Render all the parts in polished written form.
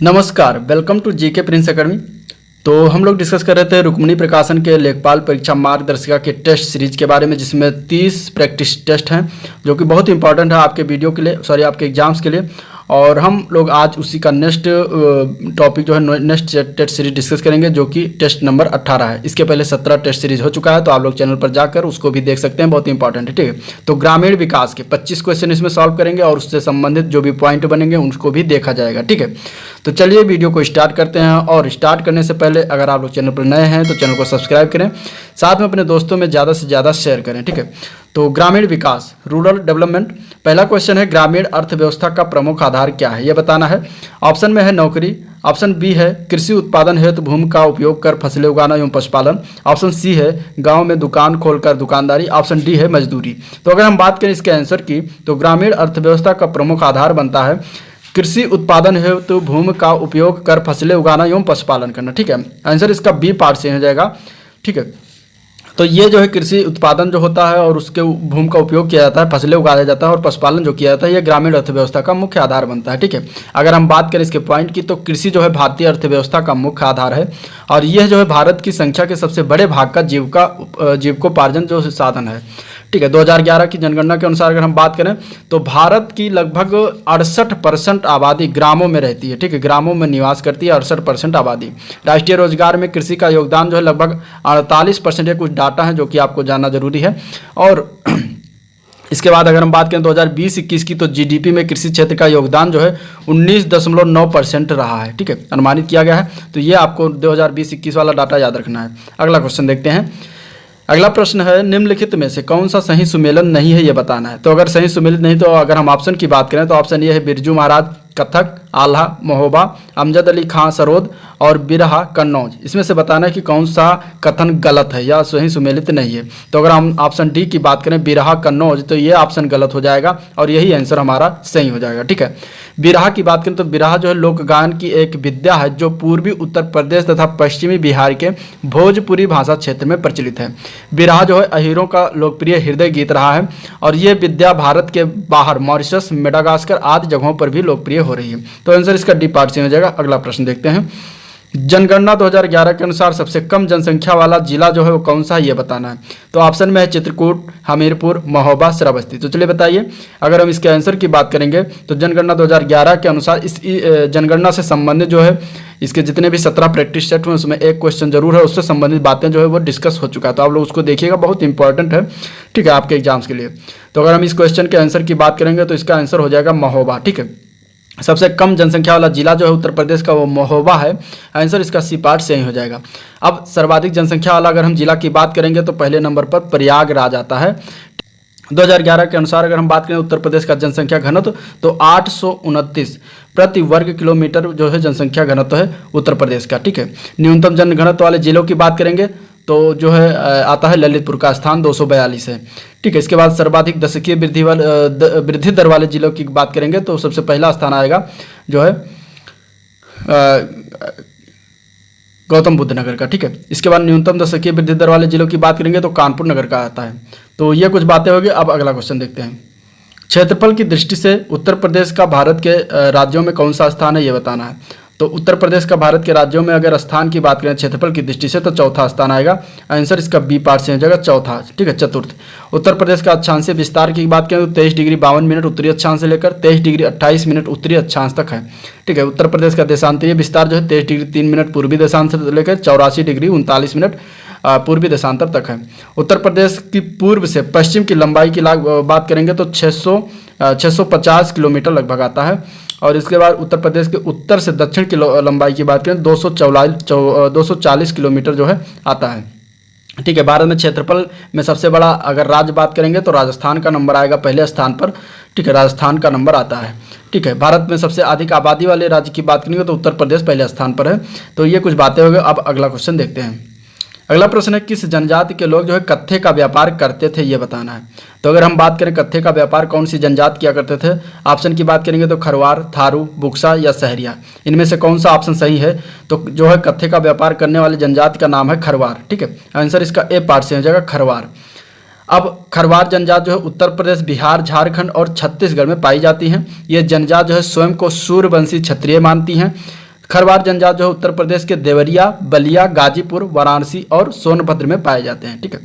नमस्कार, welcome to GK Prince Academy. तो हम लोग डिस्कस कर रहे थे रुक्मिणी प्रकाशन के लेखपाल परीक्षा मार्गदर्शिका के टेस्ट सीरीज के बारे में, जिसमें 30 प्रैक्टिस टेस्ट हैं जो कि बहुत इंपॉर्टेंट है आपके वीडियो के लिए, आपके एग्जाम्स के लिए। और हम लोग आज उसी का नेक्स्ट टॉपिक जो है नेक्स्ट टेस्ट सीरीज डिस्कस करेंगे, जो कि टेस्ट नंबर 18 है। इसके पहले 17 टेस्ट सीरीज हो चुका है, तो आप लोग चैनल पर जाकर उसको भी देख सकते हैं, बहुत इंपॉर्टेंट है। ठीक है, तो ग्रामीण विकास के 25 क्वेश्चन इसमें सॉल्व करेंगे और उससे संबंधित जो भी पॉइंट बनेंगे उनको भी देखा जाएगा। ठीक है, तो चलिए वीडियो को स्टार्ट करते हैं। और स्टार्ट करने से पहले अगर आप लोग चैनल पर नए हैं तो चैनल को सब्सक्राइब करें, साथ में अपने दोस्तों में ज़्यादा से ज़्यादा शेयर करें। ठीक है, तो ग्रामीण विकास, रूरल डेवलपमेंट। पहला क्वेश्चन है, ग्रामीण अर्थव्यवस्था का प्रमुख आधार क्या है, यह बताना है। ऑप्शन में है नौकरी, ऑप्शन बी है कृषि उत्पादन हेतु भूमि का उपयोग कर फसलें उगाना एवं पशुपालन, ऑप्शन सी है गांव में दुकान खोलकर दुकानदारी, ऑप्शन डी है मजदूरी। तो अगर हम बात करें इसके आंसर की, तो ग्रामीण अर्थव्यवस्था का प्रमुख आधार बनता है कृषि उत्पादन हेतु भूमि का उपयोग कर फसलें उगाना एवं पशुपालन करना। ठीक है, आंसर इसका बी पार्ट से हो जाएगा। ठीक है, तो ये जो है कृषि उत्पादन जो होता है और उसके भूमि का उपयोग किया जाता है, फसलें उगाया जाता है और पशुपालन जो किया जाता है, ये ग्रामीण अर्थव्यवस्था का मुख्य आधार बनता है। ठीक है, अगर हम बात करें इसके पॉइंट की, तो कृषि जो है भारतीय अर्थव्यवस्था का मुख्य आधार है और यह जो है भारत की संख्या के सबसे बड़े भाग का जीविकोपार्जन जो साधन है। ठीक है, 2011 की जनगणना के अनुसार अगर हम बात करें तो भारत की लगभग 68% आबादी ग्रामों में रहती है। ठीक है, ग्रामों में निवास करती है 68% आबादी। राष्ट्रीय रोजगार में कृषि का योगदान जो है लगभग 48% है, कुछ डाटा है जो कि आपको जानना जरूरी है। और इसके बाद अगर हम बात करें 2020-21 की, तो जीडीपी में कृषि क्षेत्र का योगदान जो है 19.9% रहा है। ठीक है, अनुमानित किया गया है। तो ये आपको 2020-21 वाला डाटा याद रखना है। अगला क्वेश्चन देखते हैं। अगला प्रश्न है, निम्नलिखित में से कौन सा सही सुमेलन नहीं है, यह बताना है। तो अगर सही सुमेलित नहीं, तो अगर हम ऑप्शन की बात करें तो ऑप्शन ये है बिरजू महाराज कथक, आल्हा महोबा, अमजद अली खां सरोद और बिरहा कन्नौज। इसमें से बताना है कि कौन सा कथन गलत है या सही सुमेलित नहीं है। तो अगर हम ऑप्शन डी की बात करें बिरहा कन्नौज, तो ये ऑप्शन गलत हो जाएगा और यही आंसर हमारा सही हो जाएगा। ठीक है, बिरहा की बात करें तो बिरहा जो है लोक गायन की एक विद्या है जो पूर्वी उत्तर प्रदेश तथा पश्चिमी बिहार के भोजपुरी भाषा क्षेत्र में प्रचलित है। बिरहा जो है अहीरों का लोकप्रिय हृदय गीत रहा है और ये विद्या भारत के बाहर मॉरिशस, मेडागास्कर आदि जगहों पर भी लोकप्रिय हो रही है। तो आंसर इसका डी पार्ट से हो जाएगा। अगला प्रश्न देखते हैं। जनगणना 2011 के अनुसार सबसे कम जनसंख्या वाला जिला जो है वो कौन सा है, ये बताना है। तो ऑप्शन में है चित्रकूट, हमीरपुर, महोबा, श्रावस्ती। तो चलिए बताइए, अगर हम इसके आंसर की बात करेंगे तो जनगणना 2011 के अनुसार इस जनगणना से संबंधित जो है इसके जितने भी 17 प्रैक्टिस सेट हुए उसमें एक क्वेश्चन जरूर है, उससे संबंधित बातें जो है वो डिस्कस हो चुका है। तो आप लोग उसको देखिएगा, बहुत इंपॉर्टेंट है। ठीक है, आपके एग्जाम्स के लिए। तो अगर हम इस क्वेश्चन के आंसर की बात करेंगे तो इसका आंसर हो जाएगा महोबा। ठीक है, सबसे कम जनसंख्या वाला जिला जो है उत्तर प्रदेश का वो महोबा है। आंसर इसका सी पार्ट से ही हो जाएगा। अब सर्वाधिक जनसंख्या वाला अगर हम जिला की बात करेंगे तो पहले नंबर पर प्रयागराज आता है। 2011 के अनुसार अगर हम बात करें उत्तर प्रदेश का जनसंख्या घनत्व तो 829 प्रति वर्ग किलोमीटर जो है जनसंख्या घनत्व है उत्तर प्रदेश का। ठीक है, न्यूनतम जनघनत्व वाले जिलों की बात करेंगे तो जो है आता है ललितपुर का स्थान 242 है। ठीक है, इसके बाद सर्वाधिक दशकीय वृद्धि दर वाले जिलों की बात करेंगे तो सबसे पहला स्थान आएगा जो है गौतम बुद्ध नगर का। ठीक है, इसके बाद न्यूनतम दशकीय वृद्धि दर वाले जिलों की बात करेंगे तो कानपुर नगर का आता है। तो ये कुछ बातें होगी। अब अगला क्वेश्चन देखते हैं। क्षेत्रफल की दृष्टि से उत्तर प्रदेश का भारत के राज्यों में कौन सा स्थान है, ये बताना है। तो उत्तर प्रदेश का भारत के राज्यों में अगर स्थान की बात करें क्षेत्रफल की दृष्टि से तो चौथा स्थान आएगा। आंसर इसका बी पार्ट से हो जाएगा, चौथा। ठीक है, चतुर्थ। उत्तर प्रदेश का अक्षांशीय विस्तार की बात करें तो 23 डिग्री 52 मिनट उत्तरी अक्षांश से लेकर 23 डिग्री 28 मिनट उत्तरी अक्षांश तक है। ठीक है, उत्तर प्रदेश का देशांतरीय विस्तार जो है 23 डिग्री 3 मिनट पूर्वी देशांश से लेकर 84 डिग्री 39 मिनट पूर्वी देशांतर तक है। उत्तर प्रदेश की पूर्व से पश्चिम की लंबाई की बात करेंगे तो 650 किलोमीटर लगभग आता है। और इसके बाद उत्तर प्रदेश के उत्तर से दक्षिण की लंबाई की बात करें 240 किलोमीटर जो है आता है। ठीक है, भारत में क्षेत्रफल में सबसे बड़ा अगर राज्य बात करेंगे तो राजस्थान का नंबर आएगा पहले स्थान पर। ठीक है, राजस्थान का नंबर आता है। ठीक है, भारत में सबसे अधिक आबादी वाले राज्य की बात करेंगे तो उत्तर प्रदेश पहले स्थान पर है। तो ये कुछ बातें हो गई। अब अगला क्वेश्चन देखते हैं। अगला प्रश्न है, किस जनजाति के लोग जो है कत्थे का व्यापार करते थे, ये बताना है। तो अगर हम बात करें कत्थे का व्यापार कौन सी जनजाति किया करते थे, ऑप्शन की बात करेंगे तो खरवार, थारू, बुक्सा या सहरिया। इनमें से कौन सा ऑप्शन सही है? तो जो है कत्थे का व्यापार करने वाली जनजाति का नाम है खरवार। ठीक है, आंसर इसका ए पार्ट से हो जाएगा, खरवार। अब खरवार जनजाति जो है उत्तर प्रदेश, बिहार, झारखंड और छत्तीसगढ़ में पाई जाती हैं। ये जनजाति जो है स्वयं को सूर्यवंशी क्षत्रिय मानती हैं। खरवार जनजाति जो है उत्तर प्रदेश के देवरिया, बलिया, गाजीपुर, वाराणसी और सोनभद्र में पाए जाते हैं। ठीक है,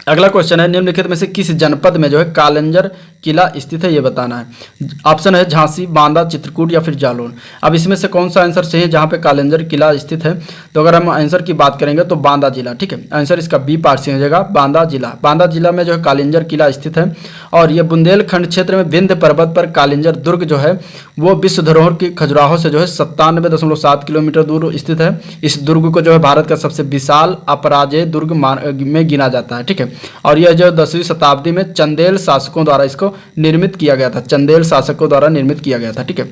अगला क्वेश्चन है निम्नलिखित में से किस जनपद में जो है कालिंजर किला स्थित है, ये बताना है। ऑप्शन है झांसी, बांदा, चित्रकूट या फिर जालौन। अब इसमें से कौन सा आंसर सही है जहां पे कालिंजर किला स्थित है? तो अगर हम आंसर की बात करेंगे तो बांदा जिला। ठीक है, आंसर इसका बी पार्ट से हो जाएगा, बांदा जिला। बांदा जिला में जो है कालिंजर किला स्थित है और ये बुंदेलखंड क्षेत्र में विंध्य पर्वत पर कालिंजर दुर्ग जो है वो विश्व धरोहर की खजुराहो से जो है 97.7 किलोमीटर दूर स्थित है। इस दुर्ग को जो है भारत का सबसे विशाल अपराजेय दुर्ग में गिना जाता है। ठीक है, और यह जो 10वीं शताब्दी में चंदेल शासकों द्वारा इसको निर्मित किया गया था, चंदेल शासकों द्वारा निर्मित किया गया था। ठीक है,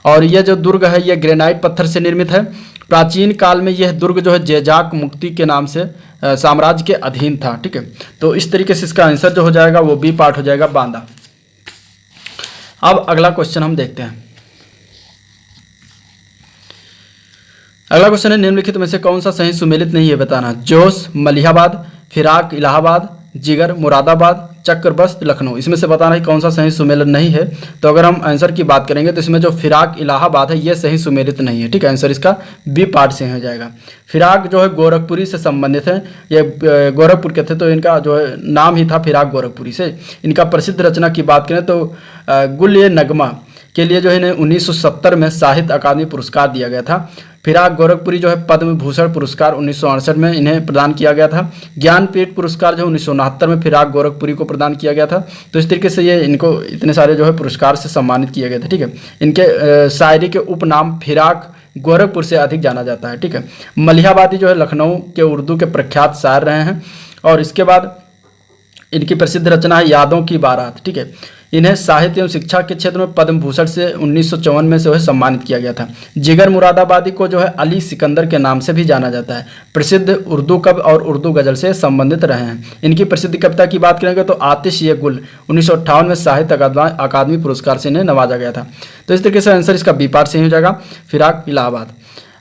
और यह जो दुर्ग है यह ग्रेनाइट पत्थर से निर्मित है। प्राचीन काल में यह दुर्ग जो है जेजाक मुक्ति के नाम से साम्राज्य के अधीन था। ठीक है, तो इस तरीके से इसका आंसर जो हो जाएगा वो बी पार्ट हो जाएगा, बांदा। अब अगला क्वेश्चन हम देखते हैं। अगला क्वेश्चन है निम्नलिखित में से कौन सा सही सुमेलित नहीं है, बताना। जोश मलिहाबाद, फिराक इलाहाबाद, जिगर मुरादाबाद, चक्रबस्त लखनऊ। इसमें से बताना है कौन सा सही सुमेलन नहीं है। तो अगर हम आंसर की बात करेंगे तो इसमें जो फिराक इलाहाबाद है ये सही सुमेलित नहीं है। ठीक है, आंसर इसका बी पार्ट से हो जाएगा। फिराक जो है गोरखपुरी से संबंधित है, ये गोरखपुर के थे तो इनका जो है नाम ही था फिराक गोरखपुरी से। इनका प्रसिद्ध रचना की बात करें तो गुल-ए-नगमा के लिए जो है इन्हें 1970 में साहित्य अकादमी पुरस्कार दिया गया था। फिराक गोरखपुरी जो है पद्म भूषण पुरस्कार 1968 में इन्हें प्रदान किया गया था। ज्ञानपीठ पुरस्कार जो 1969 में फिराक गोरखपुरी को प्रदान किया गया था। तो इस तरीके से ये इनको इतने सारे जो है पुरस्कार से सम्मानित किए गए थे। ठीक है, इनके शायरी के उपनाम फिराक गोरखपुर से अधिक जाना जाता है। ठीक है, मलिहाबादी जो है लखनऊ के उर्दू के प्रख्यात शायर रहे हैं। और इसके बाद इनकी प्रसिद्ध रचना है यादों की बारात। ठीक है, इन्हें साहित्य एवं शिक्षा के क्षेत्र में पद्म भूषण से 1954 में से सम्मानित किया गया था। जिगर मुरादाबादी को जो है अली सिकंदर के नाम से भी जाना जाता है। प्रसिद्ध उर्दू कवि और उर्दू गजल से संबंधित रहे हैं। इनकी प्रसिद्ध कविता की बात करेंगे तो आतिश ये गुल 1958 में साहित्य अकादमी पुरस्कार से इन्हें नवाजा गया था। तो इस तरीके से आंसर इसका बी पार्ट सही हो जाएगा, फिराक इलाहाबाद।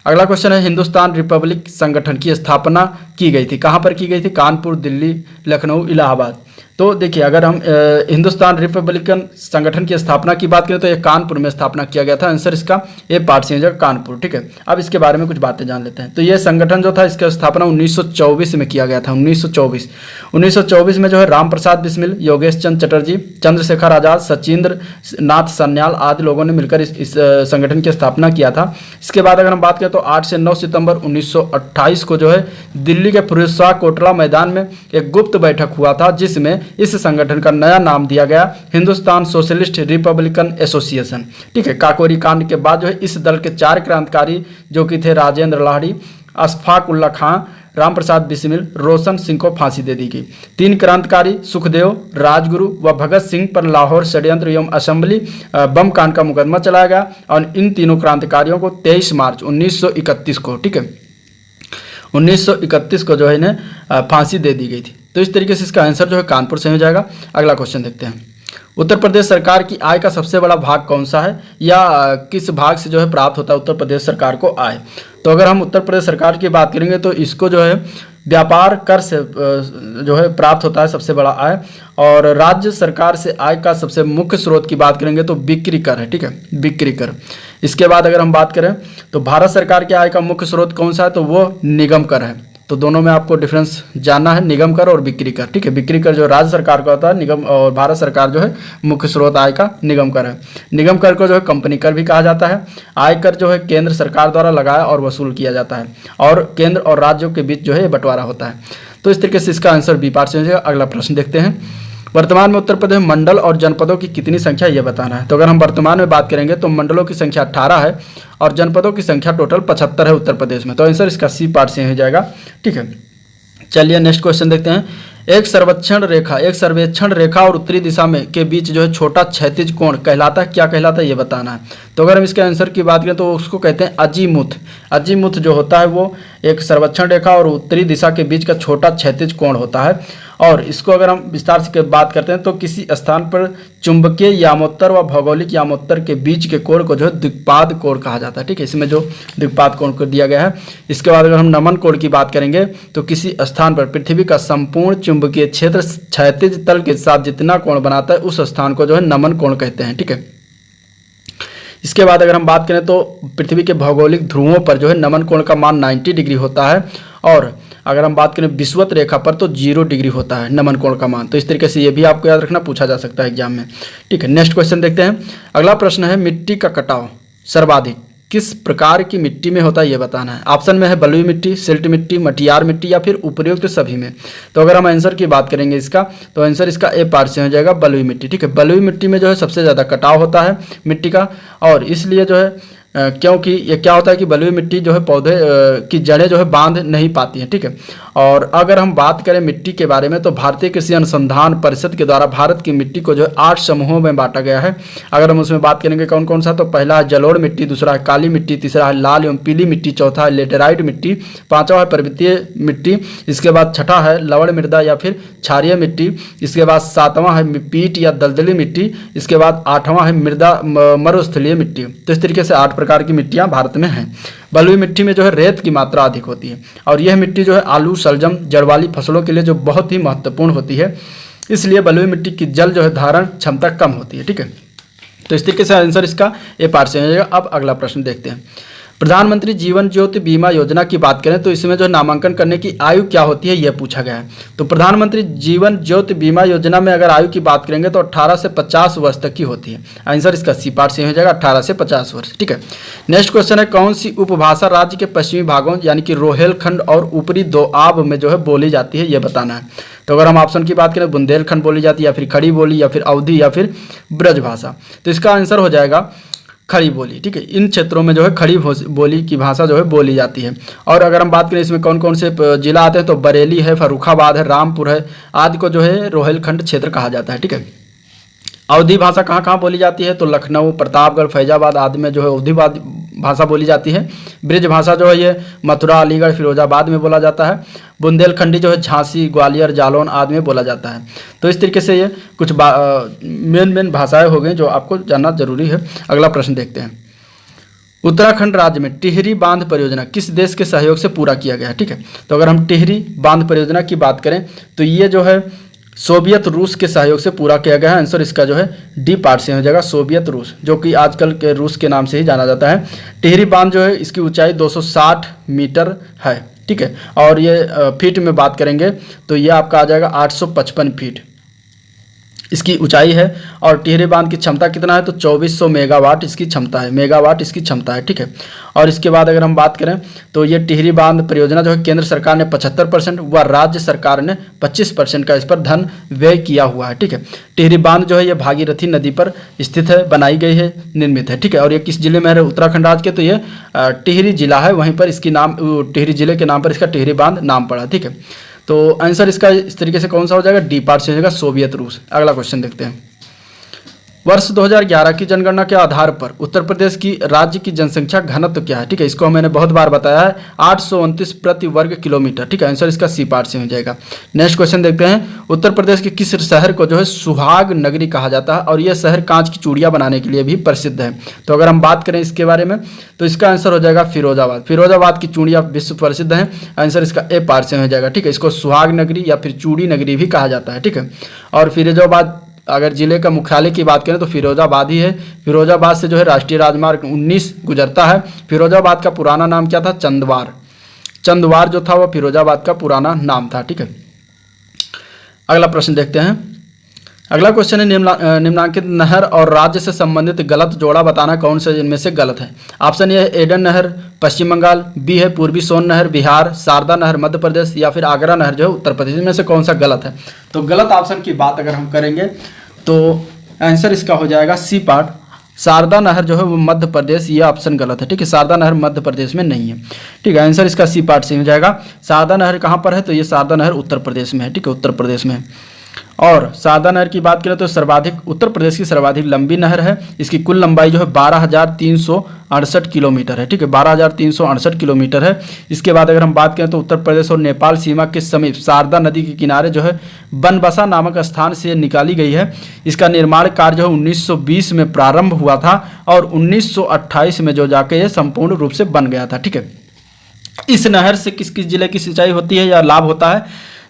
अगला क्वेश्चन है हिंदुस्तान रिपब्लिक संगठन की स्थापना की गई थी, कहाँ पर की गई थी? कानपुर, दिल्ली, लखनऊ, इलाहाबाद। तो देखिए अगर हम हिंदुस्तान रिपब्लिकन संगठन की स्थापना की बात करें तो ये कानपुर में स्थापना किया गया था। आंसर इसका ए पार्ट से हो जाएगा, कानपुर। ठीक है, अब इसके बारे में कुछ बातें जान लेते हैं। तो ये संगठन जो था इसकी स्थापना 1924 में किया गया था। 1924 में जो है राम प्रसाद बिस्मिल, योगेश चंद्र चटर्जी, चंद्रशेखर आजाद, सचिंद्र नाथ सन्याल आदि लोगों ने मिलकर इस संगठन की स्थापना किया था। इसके बाद अगर हम बात करें तो 8 से 9 सितंबर 1928 को जो है दिल्ली के फिरोज शाह कोटला मैदान में एक गुप्त बैठक हुआ था, जिसमें इस संगठन का नया नाम दिया गया हिंदुस्तान सोशलिस्ट रिपब्लिकन एसोसिएशन। ठीक है, काकोरी कांड के बाद जो है इस दल के 4 क्रांतिकारी जो कि थे राजेंद्र लाहिड़ी, अशफाक उल्ला खां, राम प्रसाद बिस्मिल, रोशन सिंह को फांसी दे दी गई। 3 क्रांतिकारी सुखदेव, राजगुरु व भगत सिंह पर लाहौर षड्यंत्र एवं असेंबली बम कांड का मुकदमा चलाया गया और इन तीनों क्रांतिकारियों को 23 मार्च 1931 को, ठीक है, 1931 को जो है इन्हें फांसी दे दी गई थी। तो इस तरीके से इसका आंसर जो है कानपुर से हो जाएगा। अगला क्वेश्चन देखते हैं। उत्तर प्रदेश सरकार की आय का सबसे बड़ा भाग कौन सा है, या किस भाग से जो है प्राप्त होता है उत्तर प्रदेश सरकार को आय? तो अगर हम उत्तर प्रदेश सरकार की बात करेंगे तो इसको जो है व्यापार कर से जो है प्राप्त होता है सबसे बड़ा आय। और राज्य सरकार से आय का सबसे मुख्य स्रोत की बात करेंगे तो बिक्री कर है। ठीक है, बिक्री कर। इसके बाद अगर हम बात करें तो भारत सरकार की आय का मुख्य स्रोत कौन सा है, तो वो निगम कर है। तो दोनों में आपको डिफरेंस जानना है, निगम कर और बिक्री कर। ठीक है, बिक्री कर जो राज्य सरकार का होता है, निगम और भारत सरकार जो है मुख्य स्रोत आय का निगम कर है। निगम कर को जो है कंपनी कर भी कहा जाता है। आय कर जो है केंद्र सरकार द्वारा लगाया और वसूल किया जाता है और केंद्र और राज्यों के बीच जो है बंटवारा होता है। तो इस तरीके से इसका आंसर बी पार्ट से हो जाएगा। अगला प्रश्न देखते हैं। वर्तमान में उत्तर प्रदेश मंडल और जनपदों की कितनी संख्या ये बताना है। तो अगर हम वर्तमान में बात करेंगे तो मंडलों की संख्या 18 है और जनपदों की संख्या टोटल 75 है उत्तर प्रदेश में। तो आंसर इसका सी पार्ट से हो जाएगा। ठीक है, चलिए नेक्स्ट क्वेश्चन देखते हैं। एक सर्वेक्षण रेखा और उत्तरी दिशा में के बीच जो है छोटा क्षैतिज कोण कहलाता है, क्या कहलाता है ये बताना है। तो अगर हम इसके आंसर की बात करें तो उसको कहते हैं अजीमुथ। अजीमुथ जो होता है वो एक सर्वेक्षण रेखा और उत्तरी दिशा के बीच का छोटा क्षैतिज कोण होता है। और इसको अगर हम विस्तार से बात करते हैं तो किसी स्थान पर चुंबकीय यामोत्तर व भौगोलिक यामोत्तर के बीच के कोण को जो है द्विपाद कोण कहा जाता है। ठीक है, इसमें जो द्विपाद कोण को दिया गया है। इसके बाद अगर हम नमन कोण की बात करेंगे तो किसी स्थान पर पृथ्वी का संपूर्ण चुंबकीय क्षेत्र क्षैतिज तल के साथ जितना कोण बनाता है उस स्थान को जो है नमन कोण कहते हैं। ठीक है, इसके बाद अगर हम बात करें तो पृथ्वी के भौगोलिक ध्रुवों पर जो है नमन कोण का मान 90 डिग्री होता है, और अगर हम बात करें विषुवत रेखा पर तो 0 डिग्री होता है नमन कोण का मान। तो इस तरीके से ये भी आपको याद रखना, पूछा जा सकता है एग्जाम में। ठीक है, नेक्स्ट क्वेश्चन देखते हैं। अगला प्रश्न है, मिट्टी का कटाव सर्वाधिक किस प्रकार की मिट्टी में होता है ये बताना है। ऑप्शन में है बलुई मिट्टी, सिल्ट मिट्टी, मटियार मिट्टी या फिर उपयुक्त सभी में। तो अगर हम आंसर की बात करेंगे इसका, तो आंसर इसका ए पार्ट से हो जाएगा बलुई मिट्टी। ठीक है, बलुई मिट्टी में जो है सबसे ज़्यादा कटाव होता है मिट्टी का, और इसलिए जो है क्योंकि ये क्या होता है कि बलुई मिट्टी जो है पौधे की जड़ें जो है बांध नहीं पाती हैं। ठीक है, और अगर हम बात करें मिट्टी के बारे में तो भारतीय कृषि अनुसंधान परिषद के द्वारा भारत की मिट्टी को जो है 8 समूहों में बांटा गया है। अगर हम उसमें बात करेंगे कौन कौन सा, तो पहला है जलोढ़ मिट्टी, दूसरा है काली मिट्टी, तीसरा है लाल एवं पीली मिट्टी, चौथा है लेटेराइट मिट्टी, पांचवा है पर्वतीय मिट्टी, इसके बाद छठा है लवण मृदा या फिर क्षारीय मिट्टी, इसके बाद सातवां है पीट या दलदली मिट्टी, इसके बाद आठवां है मृदा मरुस्थलीय मिट्टी। तो इस तरीके से 8 प्रकार की मिट्टियां भारत में हैं। बलुई मिट्टी में जो है रेत की मात्रा अधिक होती है, और यह मिट्टी जो है आलू, शलजम, जड़ वाली फसलों के लिए जो बहुत ही महत्वपूर्ण होती है, इसलिए बलुई मिट्टी की जल जो है धारण क्षमता कम होती है। ठीक है, तो इस तरीके से आंसर इसका ए पार्ट से हो जाएगा। अब अगला प्रश्न देखते हैं। प्रधानमंत्री जीवन ज्योति बीमा योजना की बात करें तो इसमें जो नामांकन करने की आयु क्या होती है यह पूछा गया है। तो प्रधानमंत्री जीवन ज्योति बीमा योजना में अगर आयु की बात करेंगे तो 18 से 50 वर्ष तक की होती है। आंसर इसका सी पार्ट से हो जाएगा 18 से 50 वर्ष। ठीक है, नेक्स्ट क्वेश्चन है, कौन सी उपभाषा राज्य के पश्चिमी भागों यानी कि रोहेलखंड और ऊपरी दोआब में जो है बोली जाती है यह बताना है। तो अगर हम ऑप्शन की बात करें, बुंदेलखंड बोली जाती है, या फिर खड़ी बोली, या फिर अवधी, या फिर ब्रज भाषा। तो इसका आंसर हो जाएगा खड़ी बोली। ठीक है, इन क्षेत्रों में जो है खड़ी बोली की भाषा जो है बोली जाती है। और अगर हम बात करें इसमें कौन कौन से जिला आते हैं, तो बरेली है, फर्रुखाबाद है, रामपुर है, आदि को जो है रोहेलखंड क्षेत्र कहा जाता है। ठीक है, अवधी भाषा कहाँ कहाँ बोली जाती है, तो लखनऊ, प्रतापगढ़, फैजाबाद आदि में जो है अवधी भाषा बोली जाती है। ब्रिज भाषा जो है ये मथुरा, अलीगढ़, फिरोजाबाद में बोला जाता है। बुंदेलखंडी जो है झांसी, ग्वालियर, जालौन आदि में बोला जाता है। तो इस तरीके से ये कुछ मेन भाषाएं हो गई जो आपको जानना जरूरी है। अगला प्रश्न देखते हैं। उत्तराखंड राज्य में टिहरी बांध परियोजना किस देश के सहयोग से पूरा किया गया है। ठीक है, तो अगर हम टिहरी बांध परियोजना की बात करें तो ये जो है सोवियत रूस के सहयोग से पूरा किया गया है। आंसर इसका जो है डी पार्ट से हो जाएगा सोवियत रूस, जो कि आजकल के रूस के नाम से ही जाना जाता है। टिहरी बांध जो है इसकी ऊंचाई 260 मीटर है। ठीक है, और ये फीट में बात करेंगे तो ये आपका आ जाएगा 855 फीट इसकी ऊंचाई है। और टिहरी बांध की क्षमता कितना है, तो 2400 मेगावाट इसकी क्षमता है, मेगावाट इसकी क्षमता है। ठीक है, और इसके बाद अगर हम बात करें तो ये टिहरी बांध परियोजना जो है केंद्र सरकार ने 75% व राज्य सरकार ने 25% का इस पर धन व्यय किया हुआ है। ठीक है, टिहरी बांध जो है ये भागीरथी नदी पर स्थित है, बनाई गई है, निर्मित है। ठीक है, और ये किस जिले में है, उत्तराखंड राज्य के, तो ये टिहरी जिला है, वहीं पर इसकी नाम टिहरी जिले के नाम पर इसका टिहरी बांध नाम पड़ा। ठीक है, तो आंसर इसका इस तरीके से कौन सा हो जाएगा, डी पार्ट से हो जाएगा सोवियत रूस। अगला क्वेश्चन देखते हैं। वर्ष 2011 की जनगणना के आधार पर उत्तर प्रदेश की राज्य की जनसंख्या घनत्व क्या है। ठीक है, इसको मैंने बहुत बार बताया है, 829 प्रति वर्ग किलोमीटर। ठीक है, आंसर इसका सी पार्ट से हो जाएगा। नेक्स्ट क्वेश्चन देखते हैं। उत्तर प्रदेश के किस शहर को जो है सुहाग नगरी कहा जाता है, और यह शहर कांच की चूड़ियां बनाने के लिए भी प्रसिद्ध है। तो अगर हम बात करें इसके बारे में तो इसका आंसर हो जाएगा फिरोजाबाद। फिरोजाबाद की चूड़ियां विश्व प्रसिद्ध हैं। आंसर इसका ए पार्ट से हो जाएगा। ठीक है, इसको सुहाग नगरी या फिर चूड़ी नगरी भी कहा जाता है। ठीक है, और फिरोजाबाद अगर जिले का मुख्यालय की बात करें तो फिरोजाबाद ही है। फिरोजाबाद से जो है राष्ट्रीय राजमार्ग 19 गुजरता है। फिरोजाबाद का पुराना नाम क्या था, चंदवार। चंदवार जो था वह फिरोजाबाद का पुराना नाम था। ठीक है, अगला प्रश्न देखते हैं। अगला क्वेश्चन है, निम्नांकित नहर और राज्य से संबंधित गलत जोड़ा बताना, कौन से इनमें से गलत है। ऑप्शन ए है एडन नहर पश्चिम बंगाल, बी है पूर्वी सोन नहर बिहार, शारदा नहर मध्य प्रदेश, या फिर आगरा नहर जो है उत्तर प्रदेश। इनमें से कौन सा गलत है। तो गलत ऑप्शन की बात अगर हम करेंगे तो आंसर इसका हो जाएगा सी पार्ट, शारदा नहर जो है वो मध्य प्रदेश, ये ऑप्शन गलत है। ठीक है, शारदा नहर मध्य प्रदेश में नहीं है। ठीक है, आंसर इसका सी पार्ट से हो जाएगा। शारदा नहर कहाँ पर है, तो ये शारदा नहर उत्तर प्रदेश में है। ठीक है, उत्तर प्रदेश में। और शारदा नहर की बात करें तो सर्वाधिक उत्तर प्रदेश की सर्वाधिक लंबी नहर है। इसकी कुल लंबाई जो है 12,368 किलोमीटर है। ठीक है, 12,368 किलोमीटर है। इसके बाद अगर हम बात करें तो उत्तर प्रदेश और नेपाल सीमा के समीप शारदा नदी के किनारे जो है बनबसा नामक स्थान से निकाली गई है। इसका निर्माण कार्य जो है 1920 में प्रारंभ हुआ था और 1928 में जो जाके ये संपूर्ण रूप से बन गया था। ठीक है, इस नहर से किस किस जिले की सिंचाई होती है या लाभ होता है,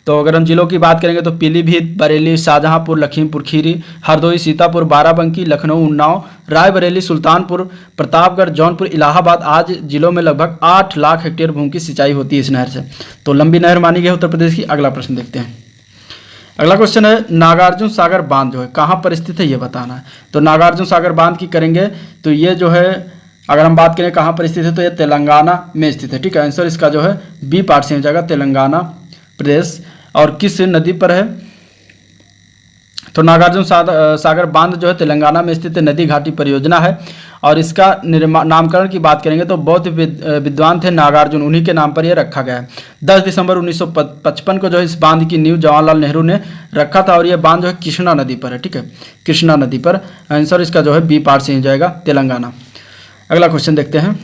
तो अगर हम जिलों की बात करेंगे तो पीलीभीत, बरेली, शाहजहांपुर, लखीमपुर खीरी, हरदोई, सीतापुर, बाराबंकी, लखनऊ, उन्नाव, रायबरेली, सुल्तानपुर, प्रतापगढ़, जौनपुर, इलाहाबाद आज जिलों में लगभग 8 लाख हेक्टेयर भूमि की सिंचाई होती है इस नहर से। तो लंबी नहर मानी गई उत्तर प्रदेश की। अगला प्रश्न देखते हैं। अगला क्वेश्चन है नागार्जुन सागर बांध जो है कहाँ पर स्थित है ये बताना है। तो नागार्जुन सागर बांध की करेंगे तो ये जो है अगर हम बात करें कहाँ पर स्थित है तो ये तेलंगाना में स्थित है। ठीक है, आंसर इसका जो है बी पार्ट से हो जाएगा, तेलंगाना प्रदेश। और किस नदी पर है तो नागार्जुन सागर बांध जो है तेलंगाना में स्थित नदी घाटी परियोजना है। और इसका नामकरण की बात करेंगे तो बौद्ध विद्वान थे नागार्जुन, उन्हीं के नाम पर यह रखा गया है। 10 दिसंबर 1955 को जो है इस बांध की नींव जवाहरलाल नेहरू ने रखा था और यह बांध जो है कृष्णा नदी पर है। ठीक है, कृष्णा नदी पर। आंसर इसका जो है बी पार्ट से हो जाएगा, तेलंगाना। अगला क्वेश्चन देखते हैं।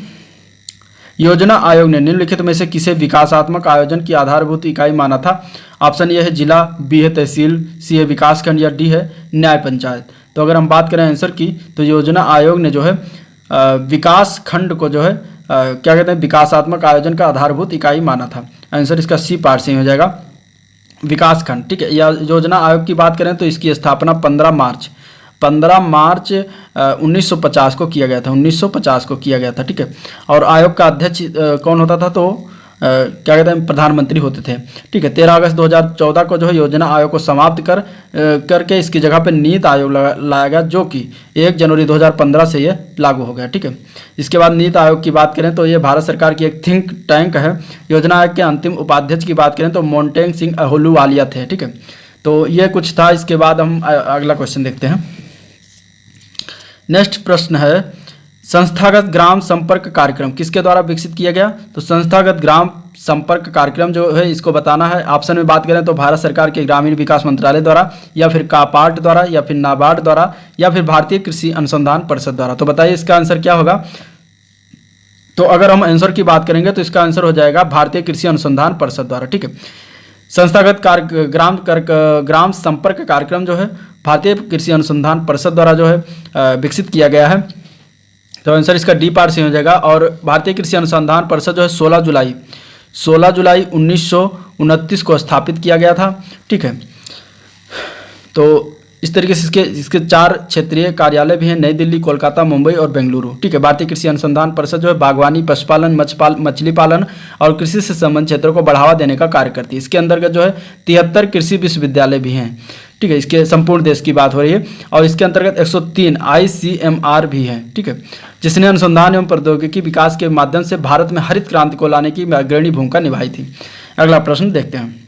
योजना आयोग ने निम्नलिखित में से किसे विकासात्मक आयोजन की आधारभूत इकाई माना था। ऑप्शन ए है जिला, बी है तहसील, सी है विकासखंड या डी है न्याय पंचायत। तो अगर हम बात करें आंसर की तो योजना आयोग ने जो है विकास खंड को जो है क्या कहते हैं विकासात्मक आयोजन का आधारभूत इकाई माना था। आंसर इसका सी पार्ट से हो जाएगा, विकासखंड। ठीक है, या योजना आयोग की बात करें तो इसकी स्थापना 15 मार्च 1950 को किया गया था, 1950 को किया गया था। ठीक है, और आयोग का अध्यक्ष कौन होता था तो क्या कहते हैं प्रधानमंत्री होते थे। ठीक है, 13 अगस्त 2014 को जो है योजना आयोग को समाप्त करके इसकी जगह पे नीति आयोग लाया गया, जो कि 1 जनवरी 2015 से ये लागू हो गया। ठीक है, इसके बाद नीति आयोग की बात करें तो ये भारत सरकार की एक थिंक टैंक है। योजना आयोग के अंतिम उपाध्यक्ष की बात करें तो मोन्टेग सिंह अहलूवालिया थे। ठीक है, तो ये कुछ था। इसके बाद हम अगला क्वेश्चन देखते हैं। नेक्स्ट प्रश्न है संस्थागत ग्राम संपर्क कार्यक्रम किसके द्वारा विकसित किया गया। तो संस्थागत ग्राम संपर्क कार्यक्रम जो है इसको बताना है। ऑप्शन में बात करें तो भारत सरकार के ग्रामीण विकास मंत्रालय द्वारा, या फिर कापार्ट द्वारा, या फिर नाबार्ड द्वारा, या फिर भारतीय कृषि अनुसंधान परिषद द्वारा। तो बताइए इसका आंसर क्या होगा। तो अगर हम आंसर की बात करेंगे तो इसका आंसर हो जाएगा भारतीय कृषि अनुसंधान परिषद द्वारा। ठीक है, संस्थागत ग्राम संपर्क कार्यक्रम जो है भारतीय कृषि अनुसंधान परिषद द्वारा जो है विकसित किया गया है। तो आंसर इसका डी पार्ट से हो जाएगा। और भारतीय कृषि अनुसंधान परिषद जो है 16 जुलाई 1929 को स्थापित किया गया था। ठीक है, तो इस तरीके से इसके 4 क्षेत्रीय कार्यालय भी हैं, नई दिल्ली, कोलकाता, मुंबई और बेंगलुरु। ठीक है, भारतीय कृषि अनुसंधान परिषद जो है बागवानी, पशुपालन, मछली पालन और कृषि से संबंधित क्षेत्रों को बढ़ावा देने का कार्य करती है। इसके अंतर्गत जो है 73 कृषि विश्वविद्यालय भी हैं। ठीक है, इसके संपूर्ण देश की बात हो रही है। और इसके अंतर्गत 103 ICMR भी हैं। ठीक है, जिसने अनुसंधान एवं प्रौद्योगिकी विकास के माध्यम से भारत में हरित क्रांति को लाने की अग्रणी भूमिका निभाई थी। अगला प्रश्न देखते हैं।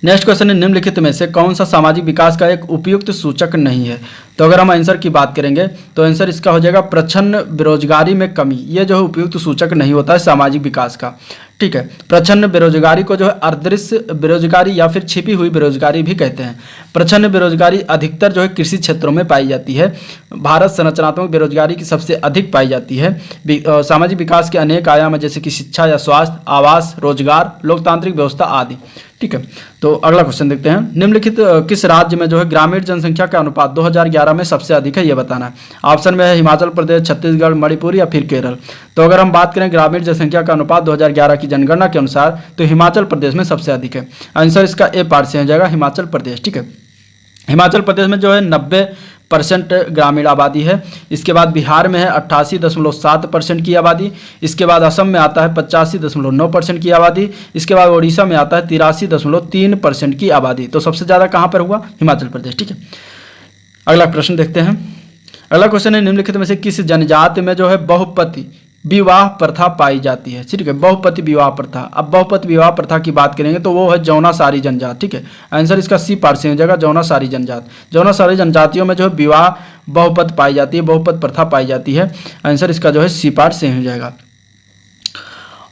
नेक्स्ट क्वेश्चन है निम्नलिखित में से कौन सा सामाजिक विकास का एक उपयुक्त सूचक नहीं है। तो अगर हम आंसर की बात करेंगे तो आंसर इसका हो जाएगा प्रच्छन्न बेरोजगारी में कमी। ये जो है उपयुक्त सूचक नहीं होता है सामाजिक विकास का। ठीक है, प्रच्छन्न बेरोजगारी को जो है अदृश्य बेरोजगारी या फिर छिपी हुई बेरोजगारी भी कहते हैं। प्रच्छन्न बेरोजगारी अधिकतर जो है कृषि क्षेत्रों में पाई जाती है। भारत संरचनात्मक बेरोजगारी की सबसे अधिक पाई जाती है। सामाजिक विकास के अनेक आयाम है जैसे कि शिक्षा या स्वास्थ्य, आवास, रोजगार, लोकतांत्रिक व्यवस्था आदि। ठीक है, तो अगला क्वेश्चन देखते हैं। निम्नलिखित किस राज्य में जो है ग्रामीण जनसंख्या का अनुपात 2011 में सबसे अधिक है ये बताना है। ऑप्शन में है हिमाचल प्रदेश, छत्तीसगढ़, मणिपुर या फिर केरल। तो अगर हम बात करें ग्रामीण जनसंख्या का अनुपात 2011 की जनगणना के अनुसार तो हिमाचल प्रदेश में सबसे अधिक है। आंसर इसका ए पार्ट से हो जाएगा, हिमाचल प्रदेश। ठीक है, हिमाचल प्रदेश में जो है 90% ग्रामीण आबादी है। इसके बाद बिहार में है 88.7% की आबादी। इसके बाद असम में आता है 85.9% की आबादी। इसके बाद उड़ीसा में आता है 83.3% की आबादी। तो सबसे ज़्यादा कहाँ पर हुआ, हिमाचल प्रदेश। ठीक है, अगला प्रश्न देखते हैं। अगला क्वेश्चन है निम्नलिखित में से किस जनजाति में जो है बहुपति विवाह प्रथा पाई जाती है। ठीक है, बहुपति विवाह प्रथा। अब बहुपति विवाह प्रथा की बात करेंगे तो वो है जौनासारी जनजात। ठीक है, आंसर इसका सी पार्ट से हो जाएगा, जौनासारी जनजात। जौनासारी जनजातियों में जो है विवाह बहुपत पाई जाती है, बहुपत प्रथा पाई जाती है। आंसर इसका जो है सी पार्ट से हो जाएगा।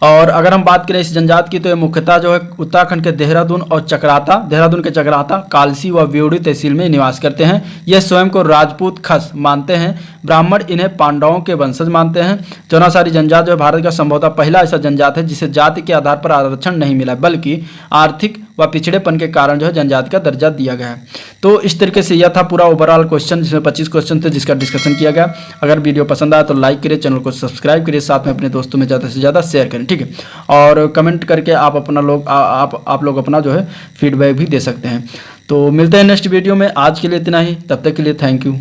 और अगर हम बात करें इस जनजात की तो ये मुख्यतः जो है उत्तराखंड के देहरादून और चक्राता, देहरादून के चक्राता, कालसी व व्यूड़ी तहसील में निवास करते हैं। ये स्वयं को राजपूत खस मानते हैं। ब्राह्मण इन्हें पांडवों के वंशज मानते हैं। जौनासारी जनजात जो है भारत का संभवतः पहला ऐसा जनजात है जिसे जाति के आधार पर आरक्षण नहीं मिला बल्कि आर्थिक व पिछड़ेपन के कारण जो है जनजाति का दर्जा दिया गया है। तो इस तरीके से यह था पूरा ओवरऑल क्वेश्चन, जिसमें 25 क्वेश्चन थे जिसका डिस्कशन किया गया। अगर वीडियो पसंद आया तो लाइक करिए, चैनल को सब्सक्राइब करिए, साथ में अपने दोस्तों में ज़्यादा से ज़्यादा शेयर करें, ठीक है। और कमेंट करके आप अपना आप लोग अपना जो है फीडबैक भी दे सकते हैं। तो मिलते हैं नेक्स्ट वीडियो में, आज के लिए इतना ही, तब तक के लिए थैंक यू।